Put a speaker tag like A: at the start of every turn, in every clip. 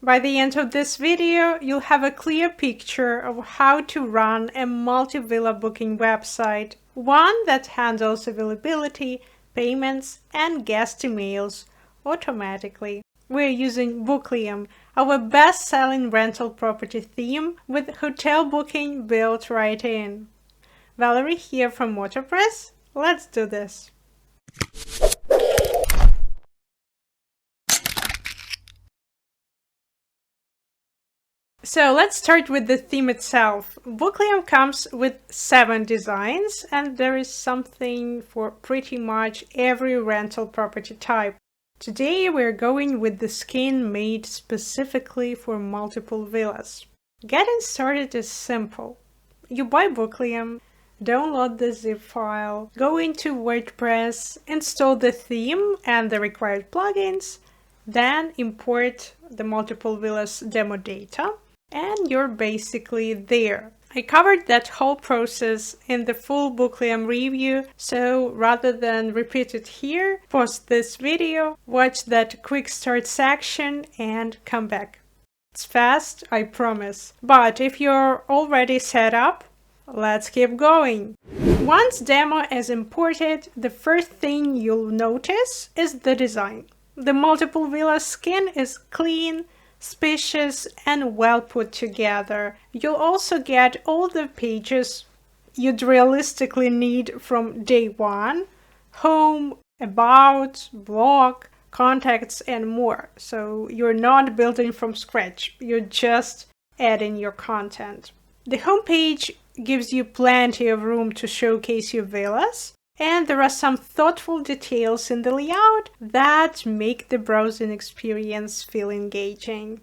A: By the end of this video, you'll have a clear picture of how to run a multi-villa booking website, one that handles availability, payments, and guest emails automatically. We're using Booklium, our best-selling rental property theme with hotel booking built right in. Valerie here from MotoPress. Let's do this. So let's start with the theme itself. Booklium comes with 7 designs, and there is something for pretty much every rental property type. Today we're going with the skin made specifically for multiple villas. Getting started is simple. You buy Booklium, download the zip file, go into WordPress, install the theme and the required plugins, then import the multiple villas demo data, and you're basically there. I covered that whole process in the full Booklium review, so rather than repeat it here, pause this video, watch that quick start section and come back. It's fast, I promise. But if you're already set up, let's keep going. Once demo is imported, the first thing you'll notice is the design. The multiple villa skin is clean, spacious, and well put together. You'll also get all the pages you'd realistically need from day one: home, about, blog, contacts, and more. So you're not building from scratch, you're just adding your content. The homepage gives you plenty of room to showcase your villas, and there are some thoughtful details in the layout that make the browsing experience feel engaging.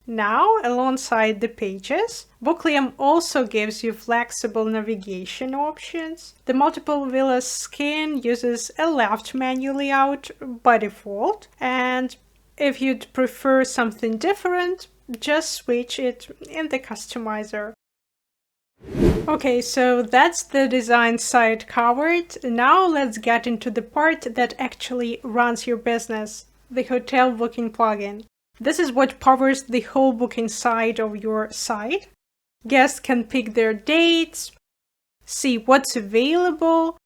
A: Now, alongside the pages, Booklium also gives you flexible navigation options. The multiple villas skin uses a left menu layout by default, and if you'd prefer something different, just switch it in the customizer. Okay, so that's the design side covered. Now let's get into the part that actually runs your business, the hotel booking plugin. This is what powers the whole booking side of your site. Guests can pick their dates, see what's available,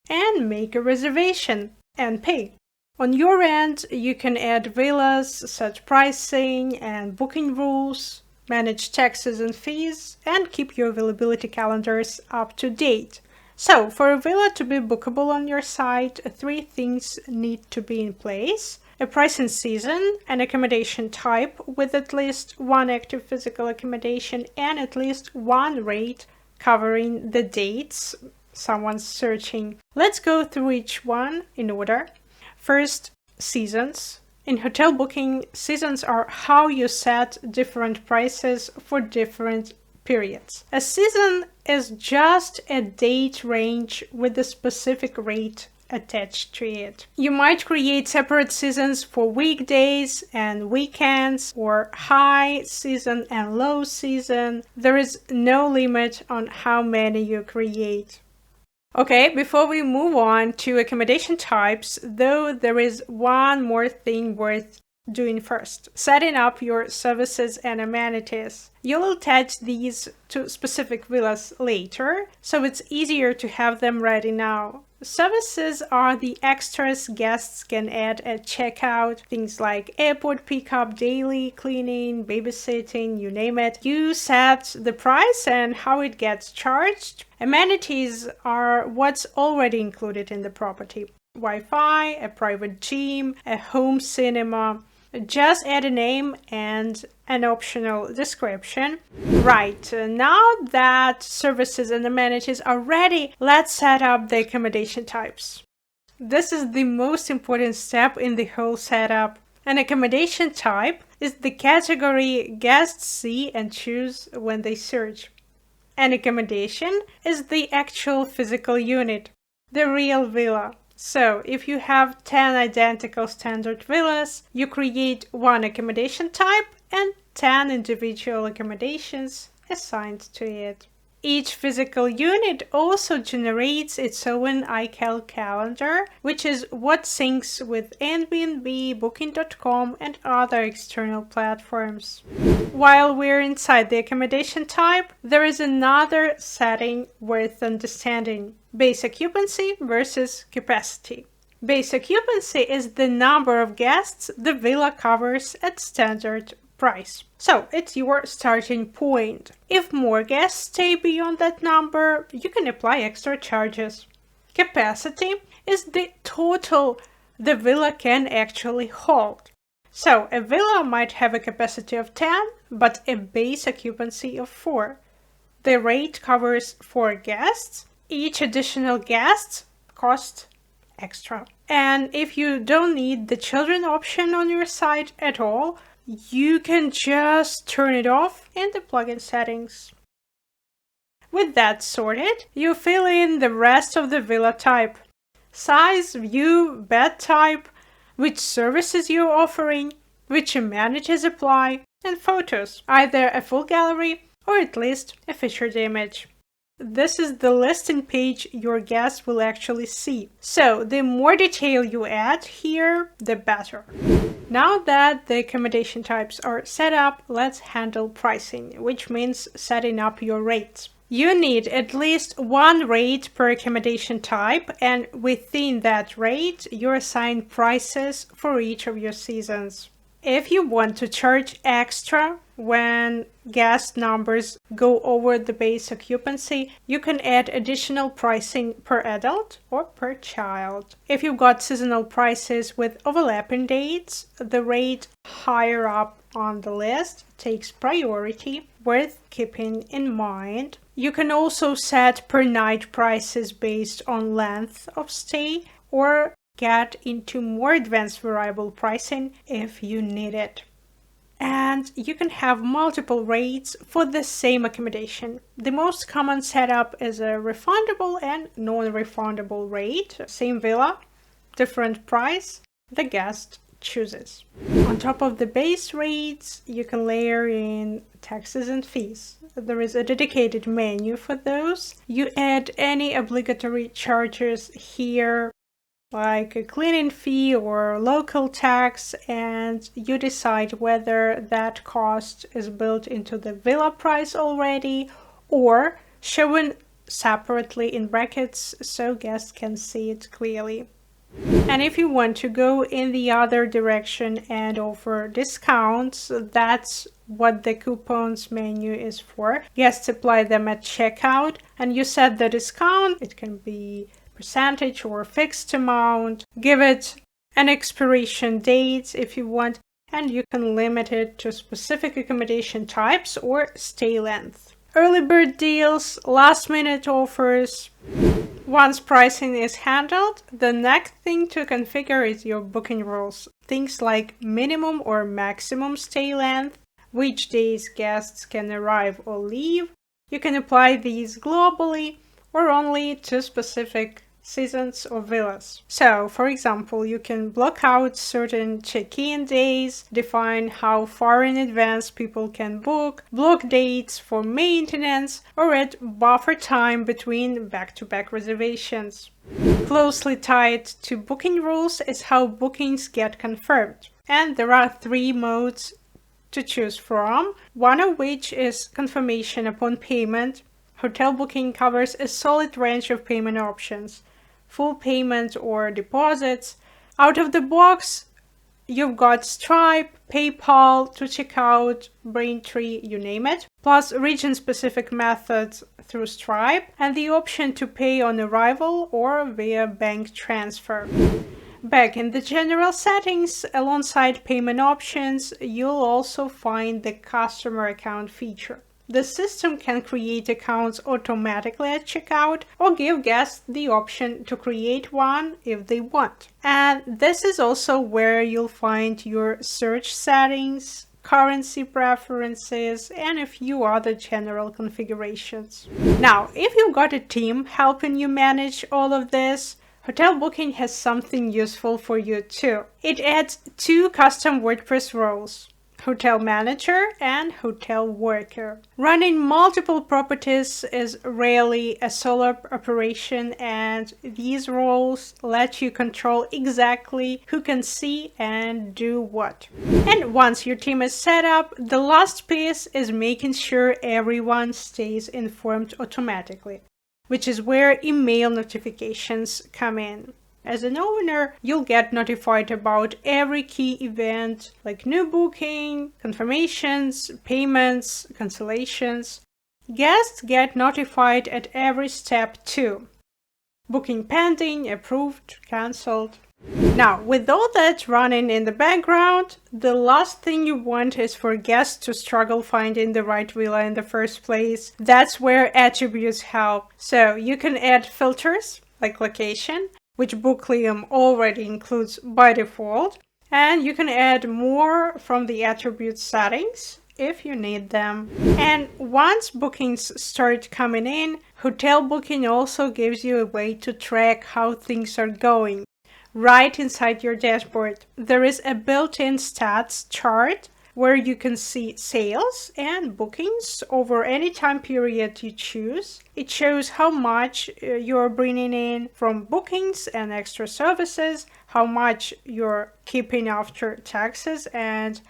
A: and make a reservation and pay. On your end, you can add villas, set pricing and booking rules, manage taxes and fees, and keep your availability calendars up to date. So, for a villa to be bookable on your site, 3 things need to be in place: a pricing season, an accommodation type with at least 1 active physical accommodation, and at least 1 rate covering the dates someone's searching. Let's go through each one in order. First, seasons. In hotel booking, seasons are how you set different prices for different periods. A season is just a date range with a specific rate attached to it. You might create separate seasons for weekdays and weekends, or high season and low season. There is no limit on how many you create. Okay, before we move on to accommodation types, though, there is one more thing worth doing first: setting up your services and amenities. You'll attach these to specific villas later, so it's easier to have them ready now. Services are the extras guests can add at checkout, things like airport pickup, daily cleaning, babysitting, you name it. You set the price and how it gets charged. Amenities are what's already included in the property: Wi-Fi, a private gym, a home cinema. Just add a name and an optional description. Right, now that services and amenities are ready, let's set up the accommodation types. This is the most important step in the whole setup. An accommodation type is the category guests see and choose when they search. An accommodation is the actual physical unit, the real villa. So, if you have 10 identical standard villas, you create 1 accommodation type and 10 individual accommodations assigned to it. Each physical unit also generates its own iCal calendar, which is what syncs with Airbnb, Booking.com, and other external platforms. While we're inside the accommodation type, there is another setting worth understanding: base occupancy versus capacity. Base occupancy is the number of guests the villa covers at standard price. So it's your starting point. If more guests stay beyond that number, you can apply extra charges. Capacity is the total the villa can actually hold. So a villa might have a capacity of 10, but a base occupancy of 4. The rate covers 4 guests. Each additional guest costs extra. And if you don't need the children option on your site at all, you can just turn it off in the plugin settings. With that sorted, you fill in the rest of the villa type: size, view, bed type, which services you're offering, which amenities apply, and photos, either a full gallery or at least a featured image. This is the listing page your guests will actually see. So the more detail you add here, the better. Now that the accommodation types are set up, let's handle pricing, which means setting up your rates. You need at least one rate per accommodation type, and within that rate, you assign prices for each of your seasons. If you want to charge extra when guest numbers go over the base occupancy, you can add additional pricing per adult or per child. If you've got seasonal prices with overlapping dates, the rate higher up on the list takes priority, worth keeping in mind. You can also set per night prices based on length of stay, or get into more advanced variable pricing if you need it. And you can have multiple rates for the same accommodation. The most common setup is a refundable and non-refundable rate. Same villa, different price, the guest chooses. On top of the base rates, you can layer in taxes and fees. There is a dedicated menu for those. You add any obligatory charges here, like a cleaning fee or local tax, and you decide whether that cost is built into the villa price already or shown separately in brackets so guests can see it clearly. And if you want to go in the other direction and offer discounts, that's what the coupons menu is for. Guests apply them at checkout and you set the discount. It can be percentage or fixed amount. Give it an expiration date if you want, and you can limit it to specific accommodation types or stay length. Early bird deals, last minute offers. Once pricing is handled, the next thing to configure is your booking rules. Things like minimum or maximum stay length, which days guests can arrive or leave. You can apply these globally or only to specific seasons or villas. So, for example, you can block out certain check-in days, define how far in advance people can book, block dates for maintenance, or add buffer time between back-to-back reservations. Closely tied to booking rules is how bookings get confirmed. And there are 3 modes to choose from, one of which is confirmation upon payment. Hotel booking covers a solid range of payment options: full payment or deposits. Out of the box, you've got Stripe, PayPal to check out, Braintree, you name it, plus region-specific methods through Stripe, and the option to pay on arrival or via bank transfer. Back in the general settings, alongside payment options, you'll also find the customer account feature. The system can create accounts automatically at checkout or give guests the option to create one if they want. And this is also where you'll find your search settings, currency preferences, and a few other general configurations. Now, if you've got a team helping you manage all of this, Hotel Booking has something useful for you too. It adds 2 custom WordPress roles: hotel manager, and hotel worker. Running multiple properties is rarely a solo operation, and these roles let you control exactly who can see and do what. And once your team is set up, the last piece is making sure everyone stays informed automatically, which is where email notifications come in. As an owner, you'll get notified about every key event like new booking, confirmations, payments, cancellations. Guests get notified at every step too. Booking pending, approved, cancelled. Now, with all that running in the background, the last thing you want is for guests to struggle finding the right villa in the first place. That's where attributes help. So you can add filters like location, which Booklium already includes by default, and you can add more from the attribute settings if you need them. And once bookings start coming in, hotel booking also gives you a way to track how things are going. Right inside your dashboard, there is a built-in stats chart where you can see sales and bookings over any time period you choose. It shows how much you're bringing in from bookings and extra services, how much you're keeping after taxes, and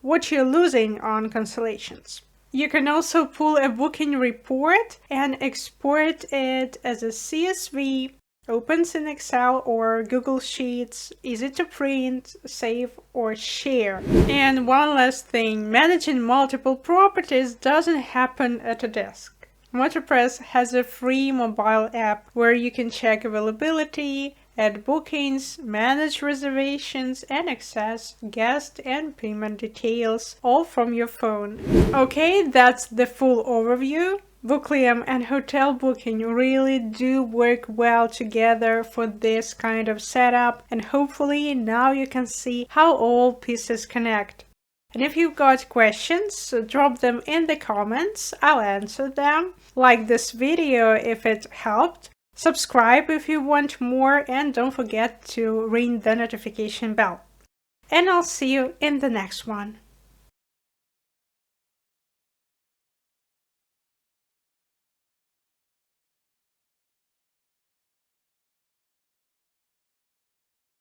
A: what you're losing on cancellations. You can also pull a booking report and export it as a CSV. Opens in Excel or Google Sheets, easy to print, save, or share. And one last thing, managing multiple properties doesn't happen at a desk. MotoPress has a free mobile app where you can check availability, add bookings, manage reservations, and access guest and payment details, all from your phone. Okay, that's the full overview. Booklium and hotel booking really do work well together for this kind of setup, and hopefully now you can see how all pieces connect. And if you've got questions, drop them in the comments, I'll answer them. Like this video if it helped, subscribe if you want more, and don't forget to ring the notification bell. And I'll see you in the next one.